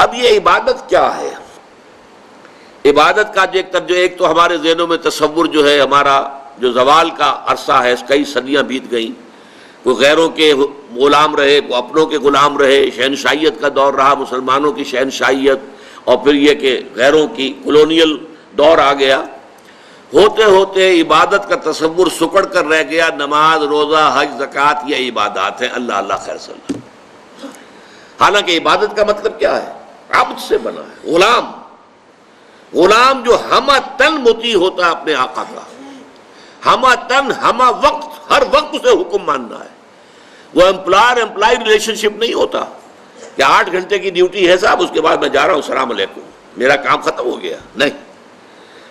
اب یہ عبادت کیا ہے؟ عبادت کا جو ایک تو ہمارے ذہنوں میں تصور جو ہے، ہمارا جو زوال کا عرصہ ہے، کئی صدیاں بیت گئیں، کوئی غیروں کے غلام رہے، کوئی اپنوں کے غلام رہے، شہنشاہیت کا دور رہا، مسلمانوں کی شہنشاہیت، اور پھر یہ کہ غیروں کی کولونیل دور آ گیا۔ ہوتے ہوتے عبادت کا تصور سکڑ کر رہ گیا، نماز، روزہ، حج، زکوٰۃ یہ عبادات ہیں، اللہ اللہ خیر صلی اللہ۔ حالانکہ عبادت کا مطلب کیا ہے؟ عبد سے بنا ہے، غلام جو ہمہ تن مطیع ہوتا ہے اپنے آقا کا، ہمہ تن، ہمہ وقت، ہر وقت اسے حکم ماننا ہے۔ وہ امپلائی ریلیشن شپ نہیں ہوتا کہ 8 گھنٹے کی ڈیوٹی ہے صاحب، اس کے بعد میں جا رہا ہوں، السلام علیکم، میرا کام ختم ہو گیا، نہیں۔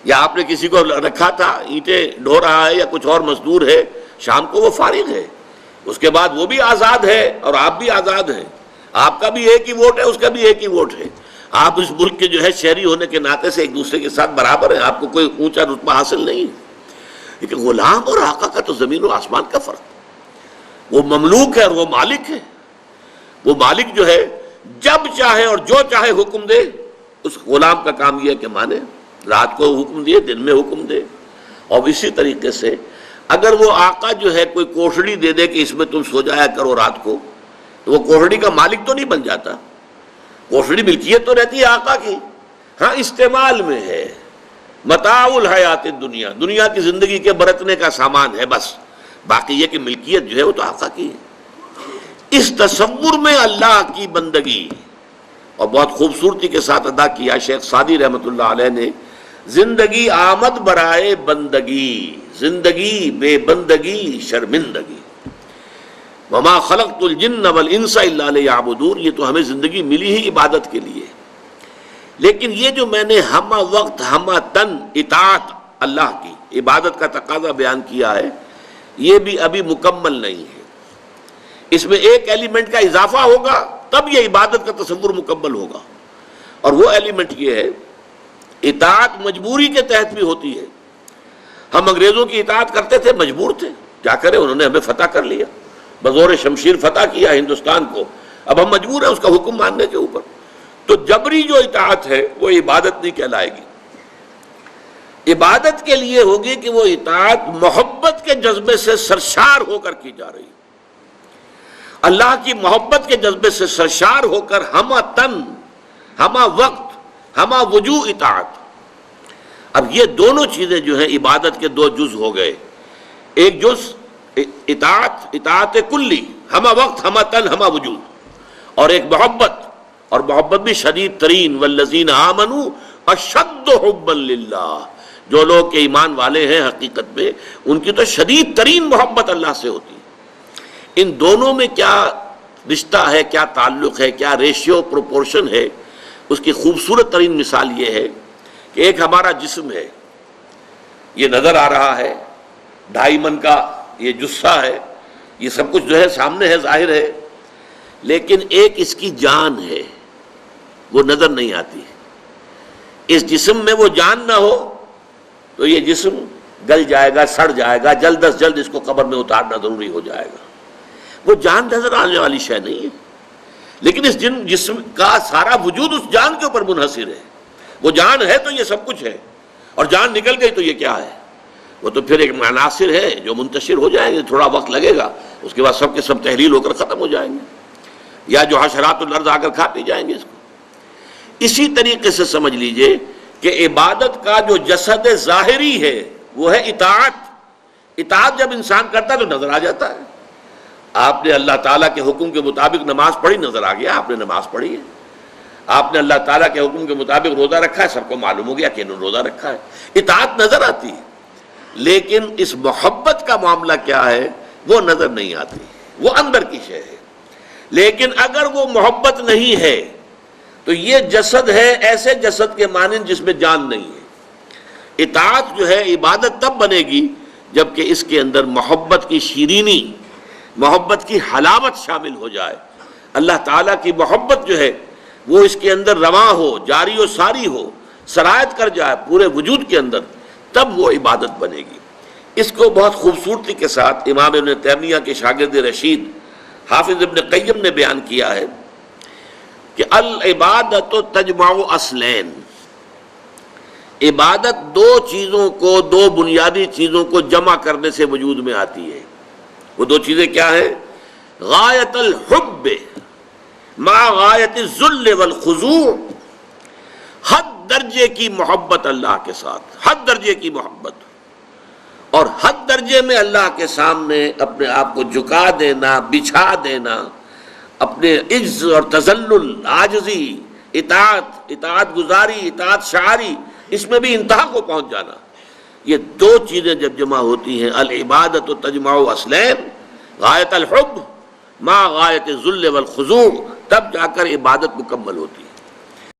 یا آپ نے کسی کو رکھا تھا، اینٹیں ڈھو رہا ہے یا کچھ اور مزدور ہے، شام کو وہ فارغ ہے، اس کے بعد وہ بھی آزاد ہے اور آپ بھی آزاد ہیں، آپ کا بھی ایک ہی ووٹ ہے، اس کا بھی ایک ہی ووٹ ہے، آپ اس ملک کے جو ہے شہری ہونے کے ناطے سے ایک دوسرے کے ساتھ برابر ہیں، آپ کو کوئی اونچا رتبہ حاصل نہیں ہے۔ لیکن غلام اور آقا کا تو زمین و آسمان کا فرق، وہ مملوک ہے اور وہ مالک ہے۔ وہ مالک جو ہے جب چاہے اور جو چاہے حکم دے، اس غلام کا کام یہ ہے کہ مانے، رات کو حکم دیے، دن میں حکم دے۔ اور اسی طریقے سے اگر وہ آقا جو ہے کوئی کوٹڑی دے دے کہ اس میں تم سو جایا کرو رات کو، تو وہ کوٹڑی کا مالک تو نہیں بن جاتا، کوٹڑی ملکیت تو رہتی ہے آقا کی، ہاں استعمال میں ہے، متاع الحیات الدنیا، دنیا کی زندگی کے برتنے کا سامان ہے بس، باقی یہ کہ ملکیت جو ہے وہ تو آقا کی ہے۔ اس تصور میں اللہ کی بندگی، اور بہت خوبصورتی کے ساتھ ادا کیا شیخ سعدی رحمۃ اللہ علیہ نے، زندگی آمد برائے بندگی، زندگی بے بندگی شرمندگی، وما خلقت الجن والانس الا لیعبدون، یہ تو ہمیں زندگی ملی ہی عبادت کے لیے، لیکن یہ جو میں نے ہمہ وقت ہمہ تن اطاعت اللہ کی عبادت کا تقاضا بیان کیا ہے، یہ بھی ابھی مکمل نہیں ہے، اس میں ایک ایلیمنٹ کا اضافہ ہوگا تب یہ عبادت کا تصور مکمل ہوگا، اور وہ ایلیمنٹ یہ ہے، اطاعت مجبوری کے تحت بھی ہوتی ہے۔ ہم انگریزوں کی اطاعت کرتے تھے، مجبور تھے، کیا کریں، انہوں نے ہمیں فتح کر لیا، بزور شمشیر فتح کیا ہندوستان کو، اب ہم مجبور ہیں اس کا حکم ماننے کے اوپر۔ تو جبری جو اطاعت ہے وہ عبادت نہیں کہلائے گی، عبادت کے لیے ہوگی کہ وہ اطاعت محبت کے جذبے سے سرشار ہو کر کی جا رہی ہے، اللہ کی محبت کے جذبے سے سرشار ہو کر ہمہ تن، ہمہ وقت، ہمہ وجوہ اطاعت۔ اب یہ دونوں چیزیں جو ہیں عبادت کے دو جز ہو گئے، ایک جز اطاعت کلی، ہمہ وقت، ہمہ تن، ہمہ وجوہ، اور ایک محبت، اور محبت بھی شدید ترین، والذین آمنوا اشد حبا للہ، جو لوگ کہ ایمان والے ہیں حقیقت میں، ان کی تو شدید ترین محبت اللہ سے ہوتی ہے۔ ان دونوں میں کیا رشتہ ہے، کیا تعلق ہے، کیا ریشیو پروپورشن ہے، اس کی خوبصورت ترین مثال یہ ہے کہ ایک ہمارا جسم ہے، یہ نظر آ رہا ہے، 2.5 من کا یہ جثہ ہے، یہ سب کچھ جو ہے سامنے ہے، ظاہر ہے، لیکن ایک اس کی جان ہے، وہ نظر نہیں آتی۔ اس جسم میں وہ جان نہ ہو تو یہ جسم گل جائے گا، سڑ جائے گا، جلد از جلد اس کو قبر میں اتارنا ضروری ہو جائے گا۔ وہ جان نظر آنے والی شے نہیں ہے، لیکن اس جسم کا سارا وجود اس جان کے اوپر منحصر ہے۔ وہ جان ہے تو یہ سب کچھ ہے، اور جان نکل گئی تو یہ کیا ہے؟ وہ تو پھر ایک عناصر ہے جو منتشر ہو جائیں گے، تھوڑا وقت لگے گا، اس کے بعد سب کے سب تحلیل ہو کر ختم ہو جائیں گے، یا جو حشرات الارض آ کر کھا پی جائیں گے اس کو۔ اسی طریقے سے سمجھ لیجئے کہ عبادت کا جو جسد ظاہری ہے وہ ہے اطاعت۔ اطاعت جب انسان کرتا ہے تو نظر آ جاتا ہے۔ آپ نے اللہ تعالیٰ کے حکم کے مطابق نماز پڑھی، نظر آ گیا آپ نے نماز پڑھی ہے۔ آپ نے اللہ تعالیٰ کے حکم کے مطابق روزہ رکھا ہے، سب کو معلوم ہو گیا کہ انہوں نے روزہ رکھا ہے۔ اطاعت نظر آتی ہے، لیکن اس محبت کا معاملہ کیا ہے وہ نظر نہیں آتی، وہ اندر کی شے ہے۔ لیکن اگر وہ محبت نہیں ہے تو یہ جسد ہے ایسے جسد کے مانند جس میں جان نہیں ہے۔ اطاعت جو ہے عبادت تب بنے گی جبکہ اس کے اندر محبت کی شیرینی، محبت کی حلاوت شامل ہو جائے، اللہ تعالیٰ کی محبت جو ہے وہ اس کے اندر رواں ہو، جاری و ساری ہو، سرایت کر جائے پورے وجود کے اندر، تب وہ عبادت بنے گی۔ اس کو بہت خوبصورتی کے ساتھ امام ابن تیمیہ کے شاگرد رشید حافظ ابن قیم نے بیان کیا ہے۔ کہ العبادت تجمع اصلین، عبادت دو چیزوں کو، دو بنیادی چیزوں کو جمع کرنے سے وجود میں آتی ہے۔ وہ دو چیزیں کیا ہیں؟ غایت الحب مع غایت الذل والخضوع، حد درجے کی محبت اللہ کے ساتھ، حد درجے کی محبت، اور حد درجے میں اللہ کے سامنے اپنے آپ کو جھکا دینا، بچھا دینا، اپنے عجز اور تذلل، عاجزی، اطاعت گزاری، اطاعت شعاری، اس میں بھی انتہا کو پہنچ جانا۔ یہ دو چیزیں جب جمع ہوتی ہیں، العبادت تجمع اصلین، غایت الحب مع غایت الذل والخضوع، تب جا کر عبادت مکمل ہوتی ہے۔